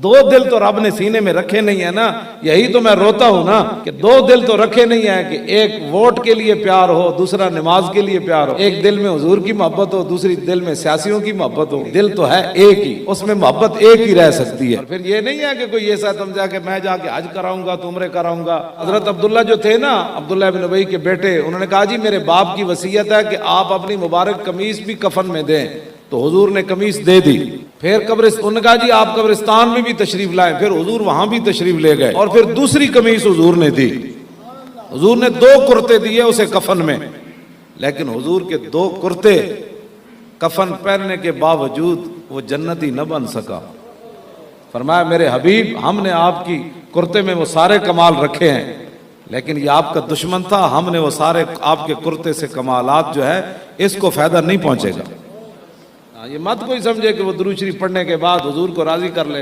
दो दिल तो रब ने सीने में रखे नहीं है ना। यही तो मैं रोता हूं ना कि दो दिल तो रखे नहीं है कि एक वोट के लिए प्यार हो, दूसरा नमाज के लिए प्यार हो। एक दिल में हुजूर की मोहब्बत हो, दूसरी दिल में सियासियों की मोहब्बत हो। दिल तो है एक ही, उसमें मोहब्बत एक ही रह सकती है। और फिर ये नहीं है कि कोई ऐसा समझा कि मैं जाके हज कराऊंगा तो उम्रे कराऊंगा। हजरत अब्दुल्ला जो थे ना, अब्दुल्ला इब्न उबई के बेटे, उन्होंने कहा जी मेरे बाप की वसीयत है कि आप अपनी मुबारक कमीज भी कफन में दें। तो हुजूर ने कमीज दे दी। फिर उन्होंने कहा जी आप कब्रिस्तान में भी तशरीफ लाएं। फिर हुजूर वहां भी तशरीफ ले गए और फिर दूसरी कमीज हुजूर ने दी। हुजूर ने 2 कुर्ते दिए उसे कफन में, लेकिन हुजूर के 2 कुर्ते कफन पहनने के बावजूद वो जन्नती न बन सका। फरमाया मेरे हबीब, हमने आपकी कुर्ते में वो सारे कमाल रखे हैं, लेकिन ये आपका दुश्मन था, हमने वो सारे आपके कुर्ते से कमालात जो है इसको फायदा नहीं पहुंचेगा। ये मत कोई समझे कि वो दुरूद शरीफ पढ़ने के बाद हुजूर को राजी कर ले।